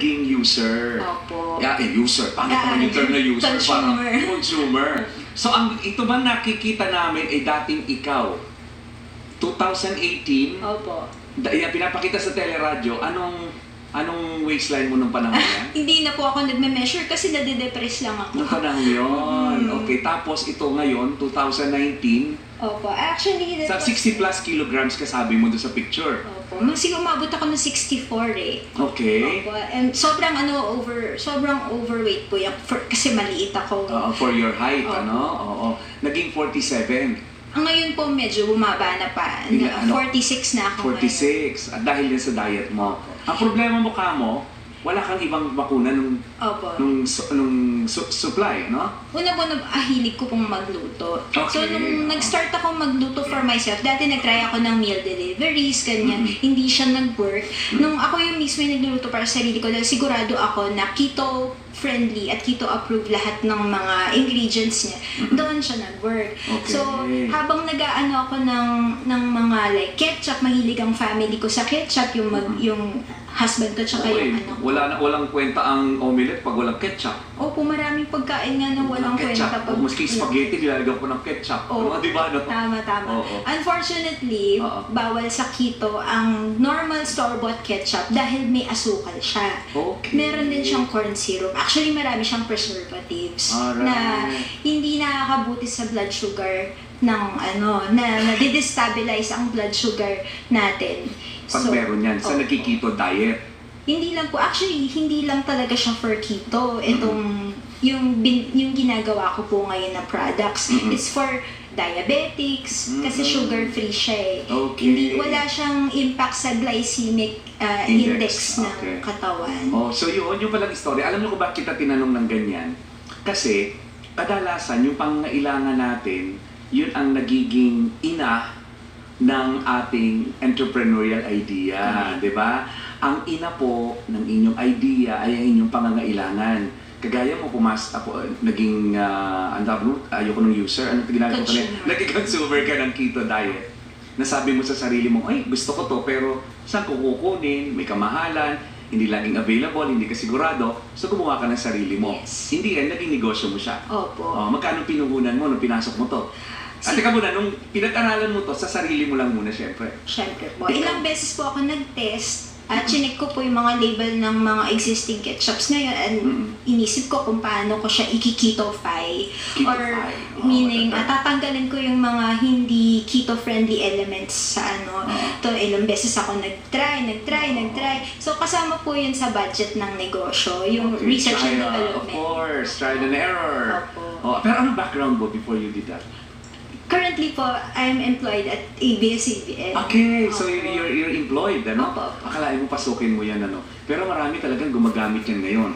naging user. Opo. User. Paano naman yung term na user? Consumer. Parang consumer. So, ito ba nakikita namin ay dating ikaw? 2018, Opo. pinapakita sa teleradyo, anong waistline mo nung panahon yan? Hindi na po ako nagme-measure kasi nade-depress lang ako. Nung panahon yun. Okay, tapos ito ngayon, 2019, Opo. Actually, sa 60 plus kilograms ka sabi mo doon sa picture. Opo. Umabot ako ng 64 eh. Okay. Opo. And sobrang overweight po yan kasi maliit ako. For your height, Opo. Oo. Naging 47. Ngayon po medyo bumaba na pa. 46 na ako 46. At dahil din sa diet mo. Ang problema mo wala kang ibang bakuna nung supply, no? Una po, hilig ko pong magluto. Okay. So, nung nag-start ako magluto for myself, dati nag-try ako ng meal deliveries, ganyan. Hindi siya nag-work. Nung ako yung mismo yung nagluluto para sa sarili ko, dahil sigurado ako na keto-friendly at keto-approved lahat ng mga ingredients niya, doon siya nag-work. Okay. So, habang nag-aano ako ng mga like ketchup, mahilig ang family ko sa ketchup, yung husband ko tsaka yung anak ko. Walang kwenta ang omelette pag walang ketchup. Opo, maraming pagkain nga na walang kwenta. Maski spaghetti, nilalagyan ko ng ketchup. Di ba? No? Tama. Unfortunately, bawal sa keto ang normal store-bought ketchup dahil may asukal siya. Okay. Meron din siyang corn syrup. Actually, marami siyang preservatives Alright. na hindi nakakabuti sa blood sugar na destabilize ang blood sugar natin. Pag meron yan, sa nagki-keto diet. Hindi lang po, actually, hindi lang talaga siya for keto. Itong, yung ginagawa ko po ngayon na products, it's for diabetics, kasi sugar-free siya eh. Okay. Wala siyang impact sa glycemic index ng katawan. So yun palang istorya. Alam mo kung bakit kita tinanong ng ganyan? Kasi, kadalasan, yung pangailangan natin, yun ang nagiging ina ng ating entrepreneurial idea, di ba? Ang ina po ng inyong idea ay ang inyong pangangailangan. Kagaya mo naging, ayoko ng user, ano ginagawa ko na? Naging consumer ka ng keto diet. Nasabi mo sa sarili mo, ay gusto ko to, pero saan ko kukunin? May kamahalan, hindi laging available, hindi ka sigurado, so gumawa ka ng sarili mo. Yes. Hindi yan, naging negosyo mo siya. Opo. Magkano pinuhunan mo nung pinasok mo to? At teka muna, nung pinag-aralan mo to, sa sarili mo lang muna, syempre. Syempre po. Ilang beses po ako nag-test at chinek ko po yung mga label ng mga existing ketchups ngayon and inisip ko kung paano ko siya i-keto-fy. Meaning, tatanggalin ko yung mga hindi keto-friendly elements sa ilang beses ako nag-try. So, kasama po yun sa budget ng negosyo, yung research and development. Of course, trial and error. Opo. Pero anong background mo before you did that? Currently po, I'm employed at ABS-CBN. Okay, so you're employed, ano? Opo. Akalain mo pasukin mo yan, ano? Pero marami talagang gumagamit yan ngayon.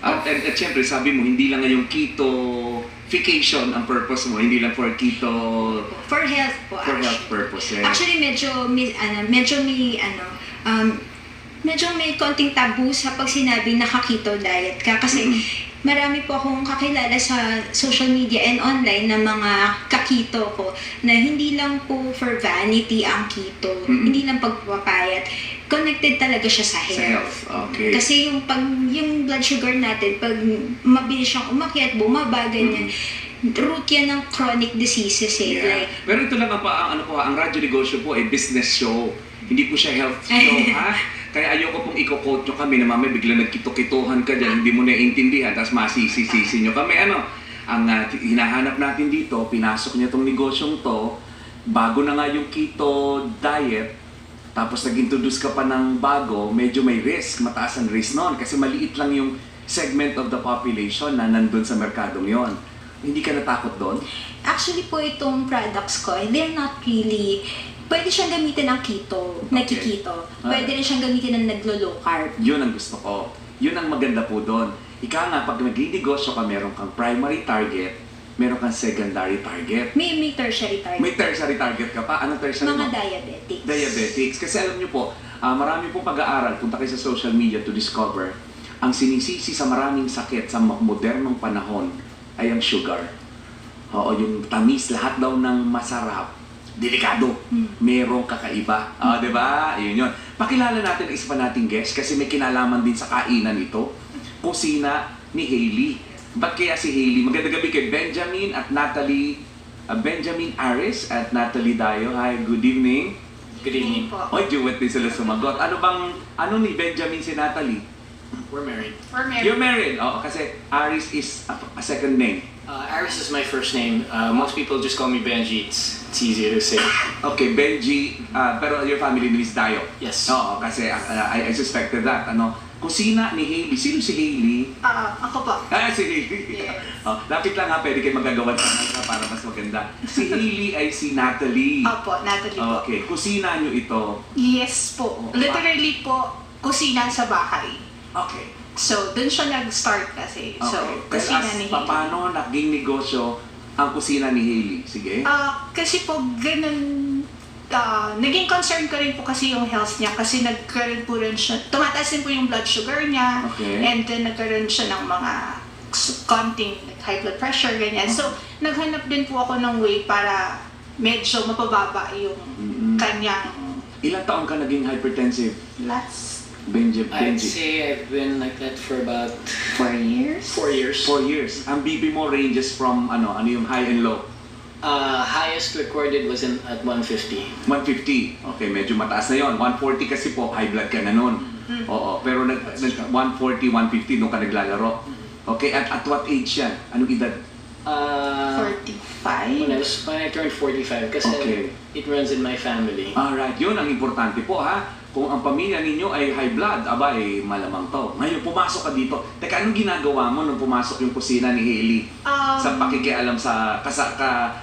At syempre, sabi mo, hindi lang ngayong keto-fication ang purpose mo, hindi lang for keto... For health po. For health purposes. Actually, medyo may konting tabu sa pag sinabi naka-keto diet ka kasi marami po akong kakilala sa social media and online na mga kakito ko na hindi lang po for vanity ang keto, hindi lang pagpapayat. Connected talaga siya sa health. Okay. Kasi yung blood sugar natin, pag mabilis siyang umakyat, bumaba, ganyan, root yan ng chronic diseases eh. Yeah. Like, pero ito lang ang Radyo Negosyo po ay business show. Hindi po siya health show, ha? Kaya ayoko pong i-quote nyo kami na mamaya bigla nagkito-kituhan ka dyan, hindi mo naiintindihan, tapos masisi-sisi nyo kami. Ang hinahanap natin dito, pinasok niya tong negosyong to, bago na nga yung keto diet, tapos nag-introduce ka pa ng bago, medyo may risk, mataas ang risk noon, kasi maliit lang yung segment of the population na nandun sa merkadong yon. Hindi ka natakot doon? Actually po itong products ko, they're not really... Pwede siyang gamitin ng keto, nagkikito. Pwede rin siyang gamitin ng naglo-low carb. Yun ang gusto ko. Yun ang maganda po doon. Ika nga, pag nag-negosyo ka, meron kang primary target, meron kang secondary target. May tertiary target. May tertiary target ka pa? Anong tertiary Mga mo? diabetics. Diabetics. Kasi alam niyo po, marami pong pag-aaral, punta kayo sa social media to discover, ang sinisisi sa maraming sakit sa modernong panahon ay ang sugar. Yung tamis, lahat daw ng masarap delikado. Merong kakaiba. Di ba? Yun yun. Pakilala natin ang isa pa nating guest kasi may kinalaman din sa kainan ito. Kusina ni Hailey. Ba't kaya si Hailey? Magandang gabi kay Benjamin at Natalie. Benjamin Aris at Natalie Dayo. Hi, good evening. Good evening. po. Oy, duwet din sila sumagot. Ano ni Benjamin si Natalie? We're married. We're married. You're married. Oo, kasi Aris is a second name. Aris is my first name. Most people just call me Benji. It's easier to say. Okay, Benji, pero your family name is Dayo. Yes. Oo, kasi I suspected that. Kusina ni Hailey. Sino si Hailey? Ako po. Si Hailey. Yes. Lapit lang ha, pwede kayo magagawa para mas maganda. Si Hailey ay si Natalie. Opo, Natalie po. Okay, kusina nyo ito. Yes po. Literally po, kusina sa bahay. Okay. So, dun siya nag-start kasi. So, Okay. kusina As ni Hailey. paano naging negosyo ang kusina ni Hailey? Sige. Kasi po, naging concern ko rin po kasi yung health niya kasi nagkaroon po rin siya, tumataas din po yung blood sugar niya. Okay. And then nagkaroon siya ng mga konting like, high blood pressure, ganyan. So, naghanap din po ako ng way para medyo mapababa yung kanyang Ilang taon ka naging hypertensive? last I'd Benji? say I've been like that for about 4 years. 4 years. 4 years. Ang BP mo ranges from ano yung high and low? Highest recorded was at 150. 150. Okay, medyo mataas na yon. 140 kasi po, high blood ka na nun. Oo, pero 140, 150 nung ka naglalaro. Okay, at what age yan? Anong edad? When 45. when I turned 45, kasi Okay. it runs in my family. Alright, yun ang importante po ha. Kung ang pamilya ninyo ay high blood, aba malamang to. Ngayon, pumasok ka dito. Teka, anong ginagawa mo nung pumasok yung kusina ni Hailey sa pakikialam sa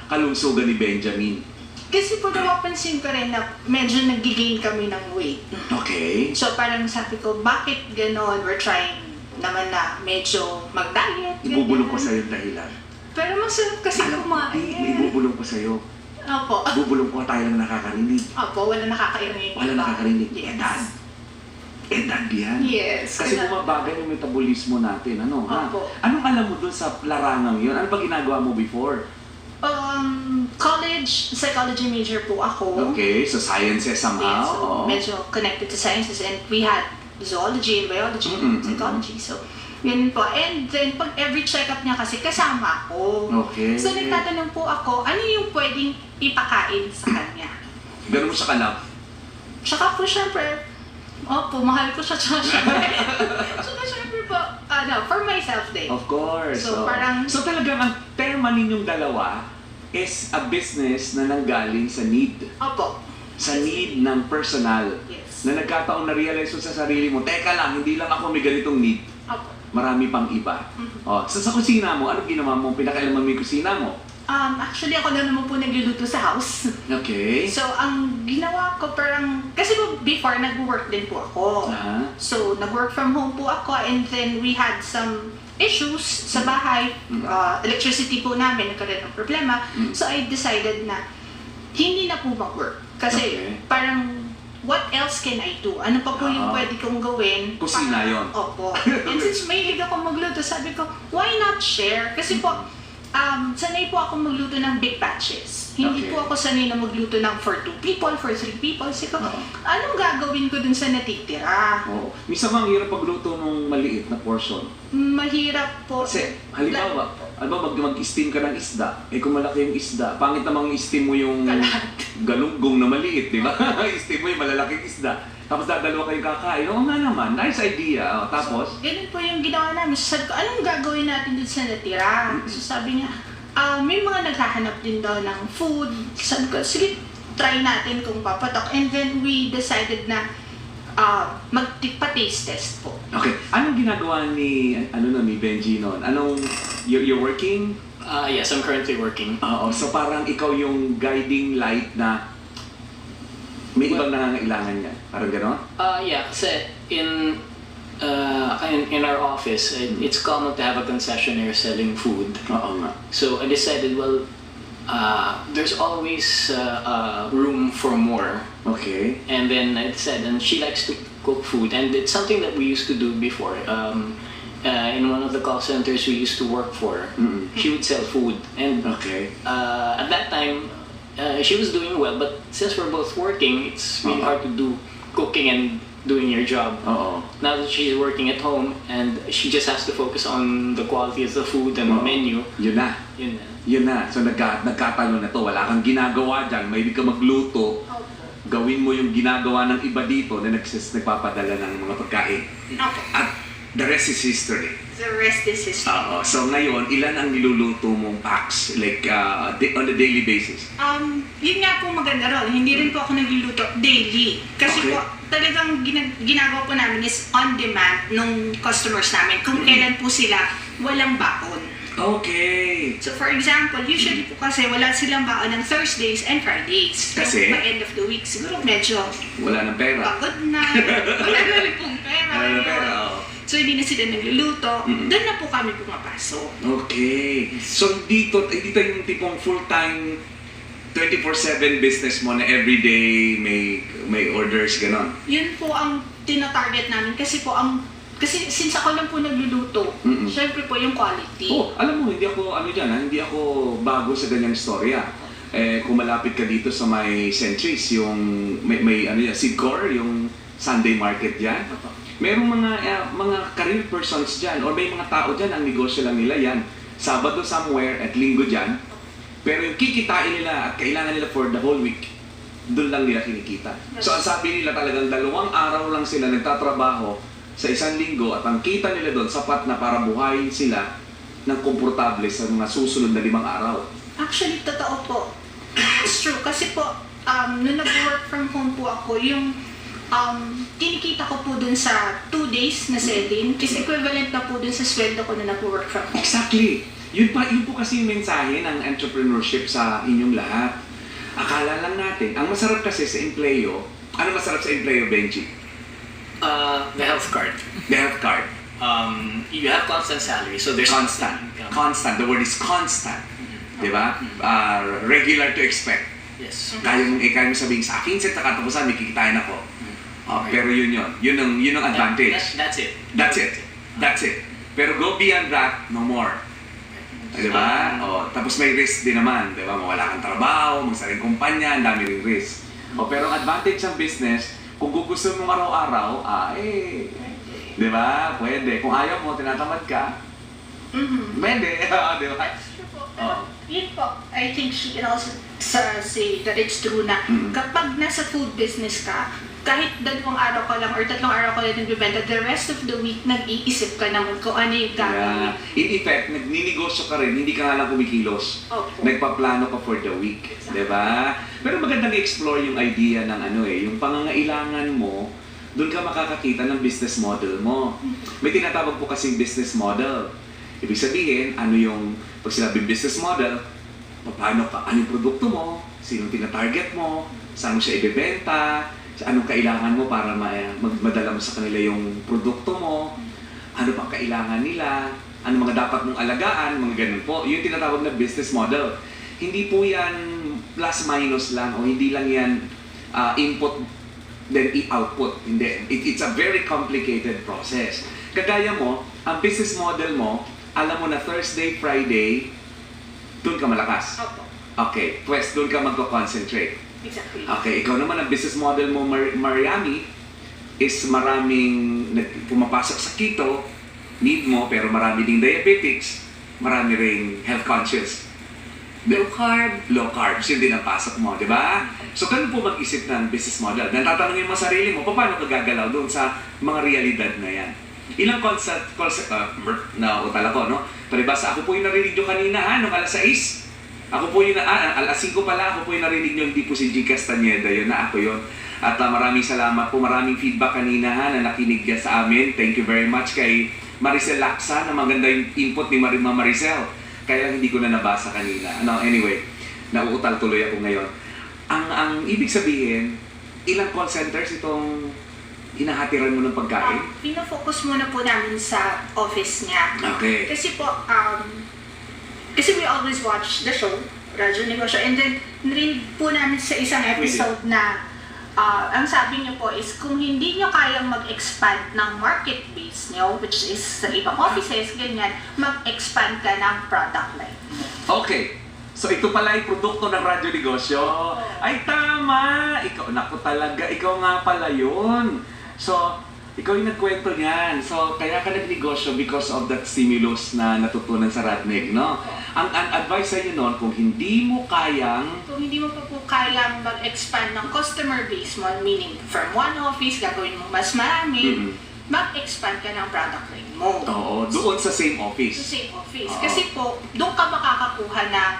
kalungsugan ni Benjamin? Kasi po napapansin ko rin na medyo nag-gain kami ng weight. Okay. So parang sabi ko, bakit ganon? We're trying naman na medyo mag-diet. Ibubulong ko ganyan. sa'yo dahilan. Pero masarap kasi May kumain. ibubulong ko sa'yo. Opo. Bubulong ko tayo lang nakakarinig. Opo, wala nakakarinig. Wala nakakarinig. Yes. Edad yan. Yes. Kasi bumabagal yung metabolismo natin. Ano ha? Opo. Anong alam mo dun sa larangang yun? Ano ba ginagawa mo before? College, psychology major po ako. Okay, so sciences somehow. Yeah, so Oo. medyo connected to sciences and we had zoology and biology and psychology. So, yun po. And then, pag every check-up niya kasi kasama ako. Okay. So, nagtatanong po ako, ano yung pwedeng ipakain sa kanya? Ganun mo siya kalap. Tsaka po, syempre, mahal ko siya, tsaka syempre. Tsaka syempre po, for myself din. Of course. So, oo. parang- So talagang ang terma ninyong dalawa is a business na nanggaling sa need. Opo. Sa need ng personal. Yes. Na nagkataon na realize mo sa sarili mo, teka lang, hindi lang ako may ganitong need. Opo. Marami pang iba. Sa kusina mo, ano ginawa mo? Pinakailaman mo yung kusina mo? Actually, ako na naman po nagluluto sa house. Okay. So, ang ginawa ko parang, kasi po before, nag-work din po ako. Aha. So, nag-work from home po ako and then we had some issues sa bahay. Electricity po namin, nagkaroon ng problema. So, I decided na hindi na po mag-work. Kasi Okay. parang, what else can I do? Ano pa po yung pwede kong gawin? Kusina yun. Opo. And since mahilig ako magluto, sabi ko, why not share? Kasi po, sanay po ako magluto ng big batches. Hindi Okay. po ako sanay na magluto ng for 2 people, for 3 people. Kasi ko, anong gagawin ko dun sa natitira? Oo. Minsan ang hirap pagluto ng maliit na portion. Mahirap po. Kasi, halimbawa, mag-steam ka ng isda, kung malaki yung isda, pangit namang i-steam mo yung galunggong na maliit, di ba? I-steam mo yung malalaking isda. Tapos dadalawa kayong kakain. Oo nga naman, nice idea. Tapos, Ganun po yung ginawa namin. So, sabi ko, anong gagawin natin dun sa natira? So sabi niya, may mga naghahanap din daw ng food. Sabi ko, sige, try natin kung papatok. And then we decided na magpa-taste test po. okay. Anong ginagawa ni Benji noon? You're working? Yes, I'm currently working. Oo. So parang ikaw yung guiding light na may ibang nangangailangan yan. Parang gano'n? Yeah, kasi in our office, it's common to have a concessionaire selling food. Oo nga. So I decided, well, there's always room for more. Okay. And then I said, and she likes to cook food, and it's something that we used to do before. In one of the call centers we used to work for, she would sell food, and Okay. at that time, she was doing well, but since we're both working, it's really Uh-huh. hard to do cooking and doing your job. Oo. Now that she's working at home and she just has to focus on the quality of the food and the Oo. menu, Yun na. yun na. Yun na. So nagkatalo na to. Wala kang ginagawa dyan. May ka magluto. Gawin mo yung ginagawa ng iba dito na nagpapadala ng mga pagkain. Opo. At the rest is history. The rest is history. Oo. So ngayon, ilan ang niluluto mong packs? Like, on a daily basis? Yun nga po maganda ron. Hindi rin po ako nagluluto daily. Kasi Okay. po, talagang ginagawa po namin is on demand nung customers namin. Kung kailan po sila walang baon. Okay. So for example, usually po kasi wala silang baon ng Thursdays and Fridays. Kasi? By end of the week, siguro medyo Wala ng pera. pagod na, wala na rin pong pera. Wala ng pera, oo. So hindi na sila nagluluto. Mm-mm. Doon na po kami pumapasok. Okay. So dito yung tipong full-time 24/7 business mo na everyday may orders, ganon. Yun po ang tinatarget namin kasi since ako lang po nagluluto, Mm-mm. syempre po yung quality. Oh, alam mo, hindi ako bago sa ganyang storya. Kung malapit ka dito sa may Centuries, yung may Sigcor, yung Sunday market diyan. Merong mga career persons diyan or may mga tao diyan ang negosyo lang nila yan. Sabado somewhere at linggo diyan. Pero yung kikitain nila at kailangan nila for the whole week, doon lang nila kinikita. So ang sabi nila talagang 2 araw lang sila nagtatrabaho sa isang linggo at ang kita nila doon sapat na para buhayin sila ng komportable sa mga susunod na 5 araw. Actually, totoo po. It's true. Kasi po, nung nag-work from home po ako, yung kinikita ko po dun sa 2 days na selling is equivalent na po dun sa sweldo ko na nag-work from home. Exactly! Yun po kasi yung mensahe ng entrepreneurship sa inyong lahat. Akala lang natin, ang masarap kasi sa empleyo, ano masarap sa empleyo, Benji? The health card. The health card. You have constant salary, so there's Constant. income. Constant. The word is constant. Di ba? Regular to expect. Yes. Kaya mo sabihin sa akin, sa katapusan, may kikitain ako. Pero yun. Yun ang advantage. That's it. That's it. Pero go beyond that, no more. Di ba? Tapos may risk din naman. Di ba? Mawala kang trabaho, magsaring kumpanya, ang dami rin risk. Pero ang advantage ng business, kung gusto mo araw-araw, di ba? Pwede. Kung ayaw mo, tinatamad ka, pwede. Di ba? Pero yun po, I think she can also say that it's true na kapag nasa food business ka, kahit 2 araw ka lang or 3 araw ka lang nagbibenta, the rest of the week nag-iisip ka naman kung ano yung gagawin. In effect, nagninegosyo ka rin, hindi ka nga lang kumikilos. Opo. Nagpaplano ka for the week. Di ba? Pero magandang i-explore yung idea ng yung pangangailangan mo, doon ka makakakita ng business model mo. May tinatawag po kasing business model. Ibig sabihin, pag sinabi business model, paano ka, anong produkto mo, sinong tinatarget mo, saan mo siya ibebenta, anong kailangan mo para madala mo sa kanila yung produkto mo, ano pang kailangan nila, ano mga dapat mong alagaan, mga ganun po. Yung tinatawag na business model. Hindi po yan plus minus lang o hindi lang yan input then output. Hindi. It's a very complicated process. Kagaya mo, ang business model mo, alam mo na Thursday, Friday, doon ka malakas. Opo. Okay, pues doon ka magko-concentrate. Exactly. Okay, ikaw naman ang business model mo, Mariami, is maraming pumapasok sa keto, need mo, pero marami ding diabetics, marami ring health conscious. Low carb. Low carbs, yun din ang pasok mo, di ba? So, ganun po mag-isip ng business model. Natatanungin mo sarili mo, paano ka gagalaw doon sa mga realidad na yan? Ilang concept na utal ako, no? Palibasa, ako po yung narinig nyo kanina, nung alas 6. Ako po yung, alas 5 pala, ako po yung narinig nyo, hindi po si G. Castaneda, yun na ako yun. At maraming salamat po, maraming feedback kanina na nakinig sa amin. Thank you very much kay Maricel Laksa, na maganda yung input ni Maricel. Kaya lang hindi ko na nabasa kanina. Anyway, nauutal tuloy ako ngayon. Ang ibig sabihin, ilang call centers itong hinahatiran mo ng pagkain? Pinafocus muna po namin sa office niya. Okay. Kasi po, kasi we always watch the show, Radyo Negosyo, and then narinig po namin sa isang episode na ang sabi niyo po is kung hindi niyo kayang mag-expand ng market base niyo, which is sa ibang offices, ganyan, mag-expand ka ng product line. Okay. So ito pala ay produkto ng radyo negosyo. Ay tama! Ikaw, naku talaga, ikaw nga pala yun. So, ikaw yung nagkwento niyan. So, kaya ka nagnegosyo because of that stimulus na natutunan sa Radneg, no? Ang advice sa inyo noon, kung hindi mo kayang Kung hindi mo pa po kayang mag-expand ng customer base mo, meaning from one office, gagawin mo mas marami, mag-expand ka ng product line mo. oo, doon sa same Sa office. same office. Oo. Kasi po, doon ka makakakuha ng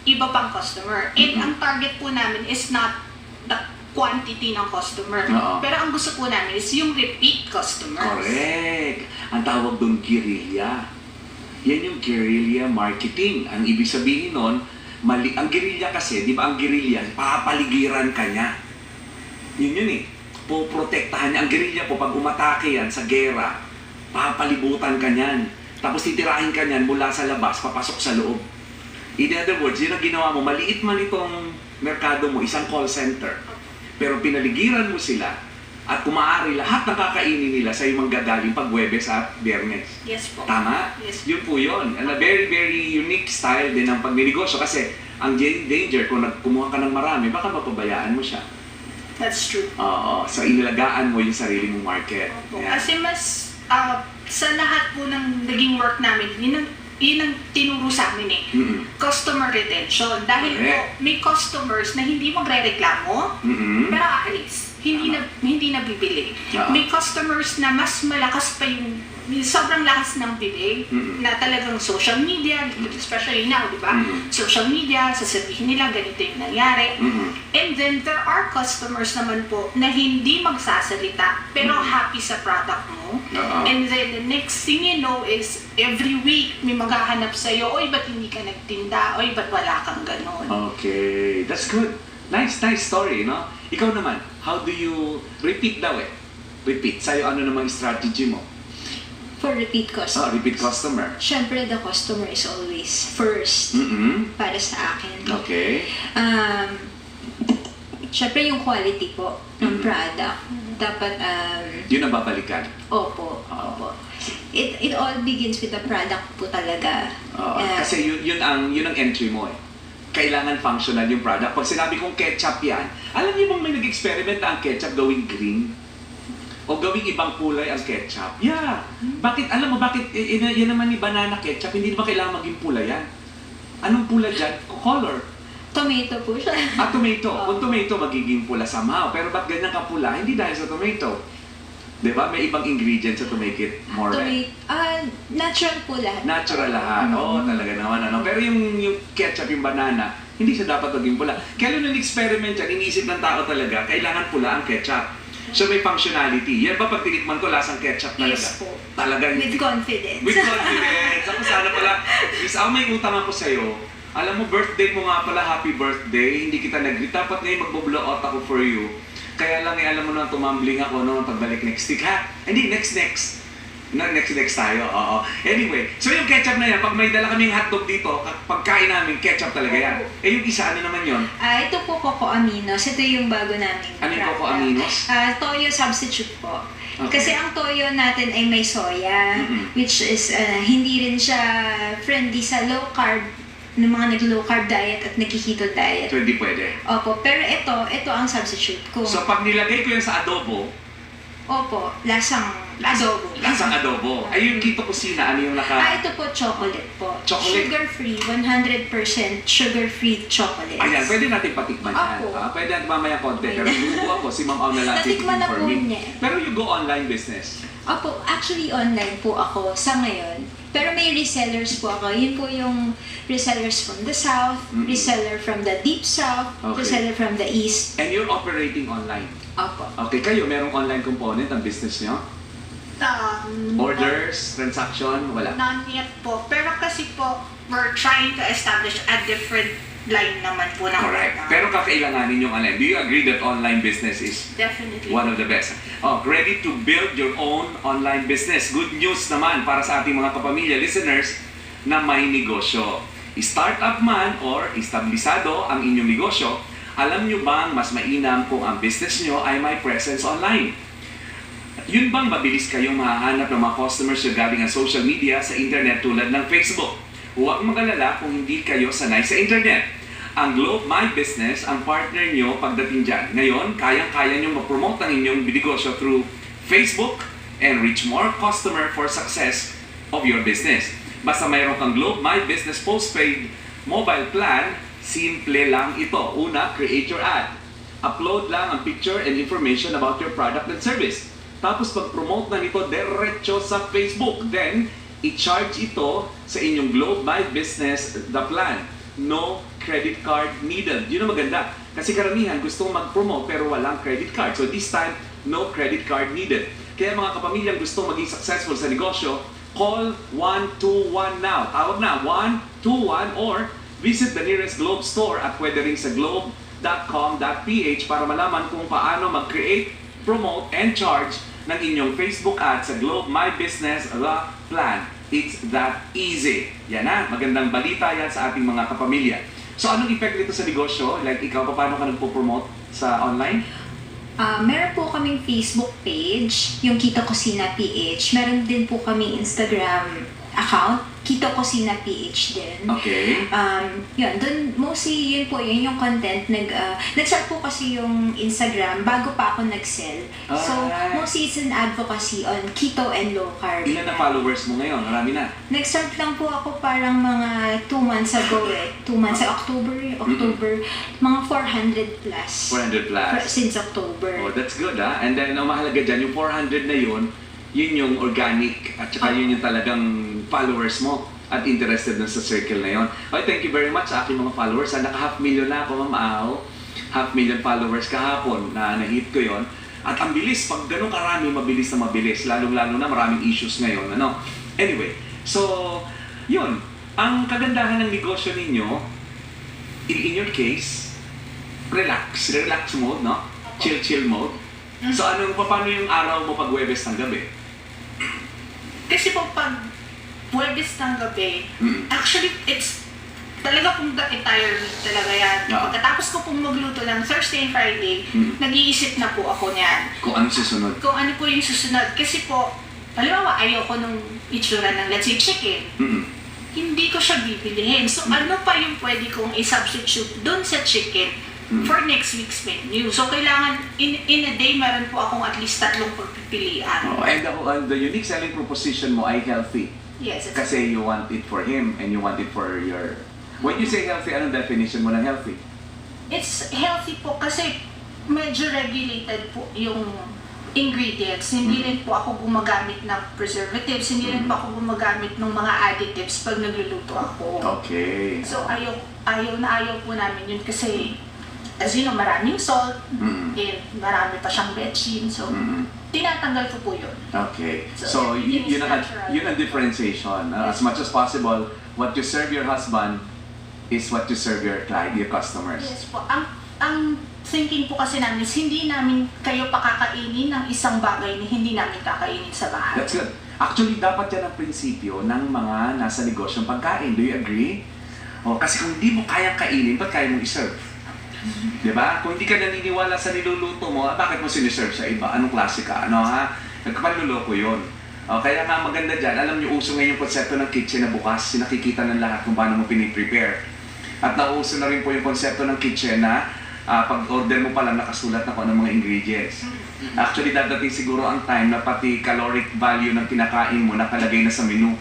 iba pang customer. And ang target po namin is not the quantity ng customer. Oo. Pero ang gusto po namin is yung repeat customers. Correct. Ang tawag doon guerrilla. Yan yung guerrilla marketing. Ang ibig sabihin nun, ang guerrilla kasi, di ba ang guerrilla, papaligiran ka niya. Yun eh. Poprotektahan niya. Ang guerrilla po, pag umatake yan sa gera, papalibutan ka niyan. Tapos titirahin ka niyan mula sa labas, papasok sa loob. In other words, yun ang ginawa mo. Maliit man itong merkado mo, isang call center. Pero pinaligiran mo sila at kung maaari lahat ng kakainin nila sa iyong manggagaling pag Huwebes at Biyernes. Yes po. Tama? Yes. Yun po yun. And a very, very unique style din ng pagnegosyo kasi ang danger kung kumuha ka ng marami, baka mapabayaan mo siya. That's true. Oo. So inilagaan mo yung sarili mong market. Opo. Yan. Kasi mas, sa lahat po ng naging work namin, yun ang tinuro sa amin eh. Mm-mm. Customer retention. Dahil po, Correct. may customers na hindi magre-reklamo, Mm-mm. pero aalis. Hindi na bibili. Oo. May customers na mas malakas pa yung sobrang lakas ng bibig Mm-mm. na talagang social media, especially now, di ba? Mm-mm. Social media, sasabihin nila ganito yung nangyari. Mm-mm. And then there are customers naman po na hindi magsasalita pero happy sa product mo. Oo. And then the next thing you know is every week may maghahanap sa'yo, oy, ba't hindi ka nagtinda? Oy, ba't wala kang ganon? Okay. That's good. Nice story, no? Ikaw naman, how do you repeat daw eh? Repeat. Sa'yo, ano namang strategy mo? For repeat customer. Repeat customer. Syempre, the customer is always first Mm-mm. para sa akin. Okay. Syempre, yung quality po ng Mhm. product. Dapat, Yun ang babalikan. opo. It all begins with the product po talaga. Kasi yun ang entry mo eh. Kailangan functional yung product. Pag sinabi kong ketchup yan, alam niyo bang may nag-experiment na ang ketchup gawing green? O gawing ibang kulay ang ketchup? Yeah. Bakit? Alam mo bakit? Yan naman ni banana ketchup, hindi ba kailangan maging pula yan? Anong pula dyan? Color. Tomato po siya. Tomato. Kung tomato, magiging pula somehow. Pero ba't ganyan ka pula? Hindi dahil sa tomato. Diba? May ibang ingredients to make it more red. Natural po lahat. Natural lahat. Oo, talaga naman. Ano. Pero yung ketchup, yung banana, hindi siya dapat maging pula. Kaya nung experiment yan, iniisip ng tao talaga, kailangan pula ang ketchup. So may functionality. Yan ba pag tinikman ko, lasang ketchup talaga? Yes po. Talagang With confidence. With confidence. Ako sana pala, may utang ako sa'yo. Alam mo, birthday mo nga pala, happy birthday. Hindi kita nag-greet. Dapat ngayon mag-blow out ako for you. Kaya lang alam mo na tumambling ako no, pagbalik next week ha? Hindi, next. Next tayo, oo. Anyway, so yung ketchup na yan, pag may dala kaming hotdog dito, pagkain namin, ketchup talaga yan. Eh yung isa, ano naman yun? Ito po Coco Aminos. Ito yung bago naming Ano yung product. Coco Aminos? Toyo substitute po. Okay. Kasi ang toyo natin ay may soya, Mm-mm. which is hindi rin siya friendly sa low carb, ng mga nag-low carb diet at nag-keto diet. So hindi pwede. Opo, pero ito ang substitute ko. So pag nilagay ko yan sa adobo, Opo, lasang adobo. lasang adobo. Ay yung Keto Kusina, ano yung Ito po chocolate po. Chocolate? Sugar-free, 100% sugar-free chocolate. Ayan, pwede natin patikman yan. Opo. Pwede natin mamaya konti. Pero subuko ako, si Ma'am Au na lang Natikman na for po me. niya. Pero you go online business. Opo, actually online po ako sa ngayon. Pero may resellers po ako. Yun po yung resellers from the south, Mm-mm. reseller from the deep south, Okay. reseller from the east. And you're operating online. Opo. Okay, kayo, merong online component ang business nyo? Orders, transaction, wala. Not yet po. Pero kasi po, we're trying to establish a different line naman po ng Correct. product. Pero kakailanganin yung online. Do you agree that online business is Definitely. one of the best? Ready to build your own online business. Good news naman para sa ating mga kapamilya listeners na may negosyo. Startup man or establisado ang inyong negosyo, alam nyo bang mas mainam kung ang business nyo ay may presence online? Yun bang mabilis kayong mahahanap ng mga customers nyo galing ang social media sa internet tulad ng Facebook? huwag magalala kung hindi kayo sanay sa internet. Ang Globe My Business ang partner nyo pagdating dyan. Ngayon, kayang-kaya nyo ma-promote ang inyong negosyo through Facebook and reach more customer for success of your business. Basta mayroon kang Globe My Business Postpaid mobile plan, simple lang ito. Una, create your ad. Upload lang ang picture and information about your product and service. Tapos pag-promote na nito diretso sa Facebook. Then, i-charge ito sa inyong Globe My Business the plan. No credit card needed. Yun ang maganda. Kasi karamihan gusto mag-promote pero walang credit card. So this time, no credit card needed. Kaya mga kapamilyang gusto maging successful sa negosyo, call 121 now. Tawag na 121 or visit the nearest Globe store at pwede rin sa globe.com.ph para malaman kung paano mag-create, promote, and charge ng inyong Facebook ad sa Globe My Business the Plan. It's that easy. Yan na, magandang balita yan sa ating mga kapamilya. So anong effect nito sa negosyo? Like ikaw, paano ka nagpo-promote sa online? Meron po kaming Facebook page, yung Kito Kusina PH. Meron din po kaming Instagram account, Kito Kusina PH din. Okay. Yun, dun mostly yun po, yun yung content. Nag-start po kasi yung Instagram bago pa ako nag-sell. So, Alright. mostly it's an advocacy on keto and low carb. Ilan na followers mo ngayon? Marami na. Nag-start lang po ako parang mga 2 months ago 2 months sa October, mga 400 plus. 400 plus. Since October. Oh, that's good And then, ang mahalaga dyan, yung 400 na yun yung organic at saka yun yung talagang followers mo at interested na sa circle na yun. Okay, thank you very much sa aking mga followers. Naka 500,000 na ako, Ma'am Ao. 500,000 followers kahapon na na-hit ko yon. At ang bilis, pag ganun karami, mabilis na mabilis. Lalong-lalo na maraming issues ngayon. Anyway, so, yun. Ang kagandahan ng negosyo ninyo, in your case, relax mode, no? Chill mode. So, paano yung araw mo pag Huwebes ng gabi? Kasi po pag Huwebes ng gabi, actually it's talaga pong the entire week talaga yan. Pagkatapos ko pong magluto ng Thursday and Friday, nag-iisip na po ako niyan. Kung ano susunod? Kung ano po yung susunod. Kasi po, halimbawa ayoko nung itsura ng let's say chicken. Hindi ko siya bibilihin. So ano pa yung pwede kong i-substitute doon sa chicken for next week's menu. So kailangan, in a day, meron po akong at least 3 pagpipilian. And the unique selling proposition mo ay healthy. Yes. Kasi you want it for him and you want it for your... When you say healthy, anong definition mo ng healthy? It's healthy po kasi medyo regulated po yung ingredients. Hindi rin po ako gumagamit ng preservatives. Hindi rin po ako gumagamit ng mga additives pag nagluluto ako. Okay. So ayaw po namin yun kasi as you know, maraming salt and marami pa siyang betchin. So tinatanggal ko po yun. Okay. So, So everything is yun natural. ang differentiation. As much as possible, what you serve your husband is what you serve your client, your customers. Yes po. Ang thinking po kasi namin is hindi namin kayo pakakainin ng isang bagay na hindi namin kakainin sa bahay. That's good. Actually, dapat yan ang prinsipyo ng mga nasa negosyong pagkain. Do you agree? Kasi kung hindi mo kayang kainin, ba't kaya mong iserve? Diba? Kung hindi ka naniniwala sa niluluto mo, bakit mo siniserve sa iba? Anong klase ka? Nagpanluloko yun. Kaya nga maganda dyan, alam niyo, uso ngayon yung konsepto ng kitchen na bukas, nakikita ng lahat kung paano mo piniprepare. At nauso na rin po yung konsepto ng kitchen na pag-order mo pa lang nakasulat na kung anong mga ingredients. Actually, dadating siguro ang time na pati caloric value ng kinakain mo nakalagay na sa menu.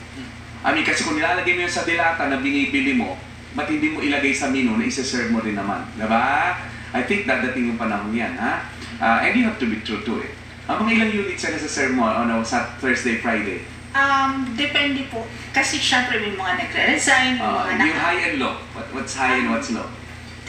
Kasi kung nilalagay mo yun sa dilata na binibili mo, ba't hindi mo ilagay sa menu na isa-serve mo rin naman? Diba? I think dadating yung panahon yan, and you have to be true to it. Ang mga ilang units na sa-serve mo sa Thursday, Friday? Depende po. Kasi syempre may mga nagre-resign, may mga Yung high and low. What's high and what's low?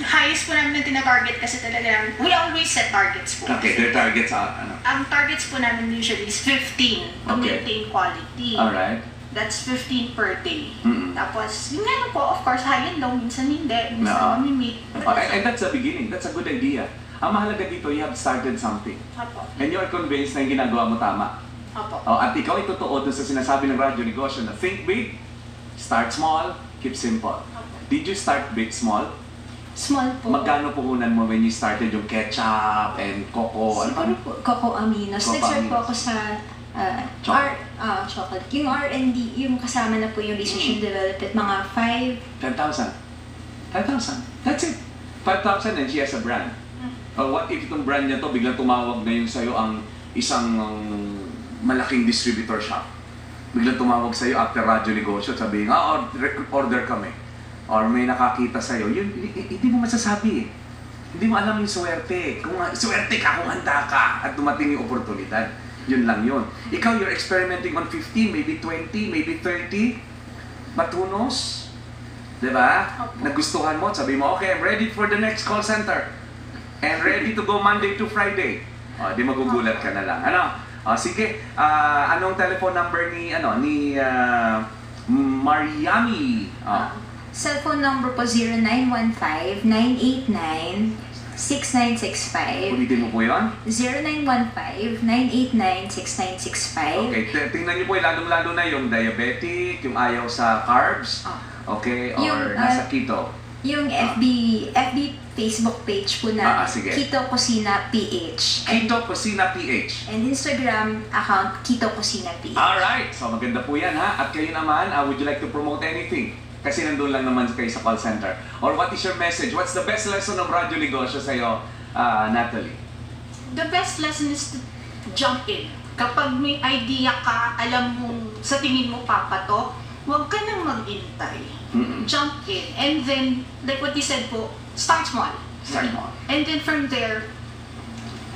highest po namin na tina-target kasi talagang, we always set targets po. Okay, their targets are, Ang targets po namin usually is 15 to maintain quality. Alright. That's 15 per day. Mm-mm. Tapos, yung nga po, of course, high and low, minsan hindi, minsan mamimit. And that's the beginning. That's a good idea. Ang mahalaga dito, you have started something. Apo. And you are convinced na yung ginagawa mo tama. Apo. At ikaw ay totoo dun sa sinasabi ng radyo negosyo na think big, start small, keep simple. Apo. Did you start big, small? Small po. Magkano puhunan mo when you started yung ketchup and coco? Siguro po, Coco Aminos. Coco Nag-start po Aminos. ako sa Chocolate. Chocolate. Yung R&D, yung kasama na po yung research and development, mga 10,000. 10,000. That's it. 5,000 and she has a brand. What if itong brand niya to, biglang tumawag ngayon sa'yo ang isang malaking distributor shop. Biglang tumawag sa'yo after Radyo Negosyo, sabihin, order kami. Or may nakakita sa'yo. Yun, hindi mo masasabi eh. Hindi mo alam yung swerte. Kung swerte ka, kung handa ka, at dumating yung oportunidad. Yun lang yun. Ikaw, you're experimenting on 15, maybe 20, maybe 30. But who knows? Diba? Nagustuhan mo, sabi mo, okay, I'm ready for the next call center. And ready to go Monday to Friday. O, di magugulat ka na lang. Ano? O, sige, anong telephone number ni Mariami? cellphone number po 0915-989-6965. Ulitin mo po yun? 0915-989-6965. Okay, tingnan niyo po, lalong-lalo na yung diabetic, yung ayaw sa carbs, okay, or Yung, nasa keto. Yung FB Facebook page po na sige. Keto Kusina PH. Keto Kusina PH. And Instagram account Keto Kusina PH. Alright, so maganda po yan ha. At kayo naman, would you like to promote anything? Kasi nandun lang naman kayo sa call center. Or what is your message? What's the best lesson of Radyo Negosyo sa'yo, Natalie? The best lesson is to jump in. Kapag may idea ka, alam mong sa tingin mo papatok, huwag ka nang maghintay. Jump in. And then, like what you said po, start small. Start mo. And then from there,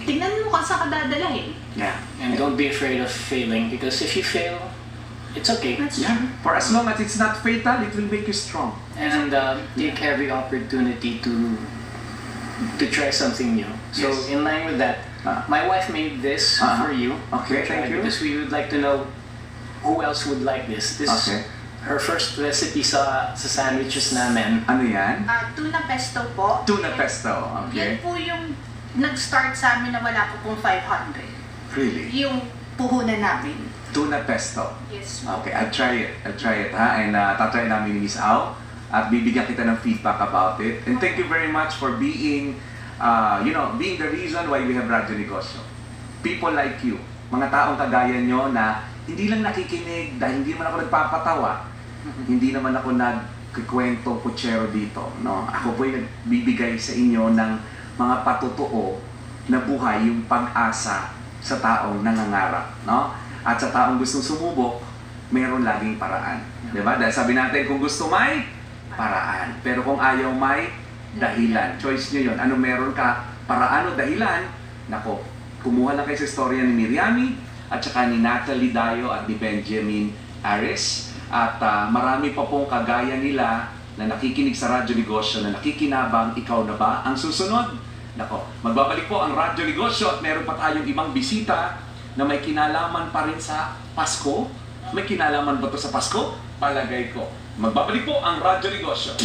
tingnan mo kung saan ka dadalahin. Yeah. And don't be afraid of failing, because if you fail, it's okay. Yeah. For as long as it's not fatal, it will make you strong. And take every opportunity to try something new. So Yes. in line with that, my wife made this for you. Okay, thank you. Because we would like to know who else would like this. This Okay. is her first recipe sa sandwiches namin. Ano yan? Tuna pesto po. Tuna pesto. Yan Okay. po yung nag-start sa amin na wala po pong 500. Really? Yung puhunan namin. Tuna pesto. Yes. Okay, I'll try it ha. And tatry namin ni Miss Au. At bibigyan kita ng feedback about it. And thank you very much for being, being the reason why we have Radyo Negosyo. People like you, mga taong kagaya nyo na hindi lang nakikinig dahil hindi naman ako nagpapatawa, hindi naman ako nagkikwento kutsero dito. No? Ako po'y nagbibigay sa inyo ng mga patutuo na buhay, yung pag-asa sa taong nangangarap. No? At sa taong gustong sumubok, mayroon laging paraan. Diba? Dahil sabi natin, kung gusto may paraan. Pero kung ayaw may dahilan. Choice nyo yun. Ano meron ka, paraan o dahilan, nako, kumuha lang kayo sa istorya ni Miriami at saka ni Natalie Dayo at ni Benjamin Aris. At marami pa pong kagaya nila na nakikinig sa Radyo Negosyo, na nakikinabang, ikaw na ba ang susunod? Nako, magbabalik po ang Radyo Negosyo at meron pa tayong ibang bisita na may kinalaman pa rin sa Pasko. May kinalaman ba to sa Pasko? Palagay ko. Magbabalik po ang Radyo Negosyo.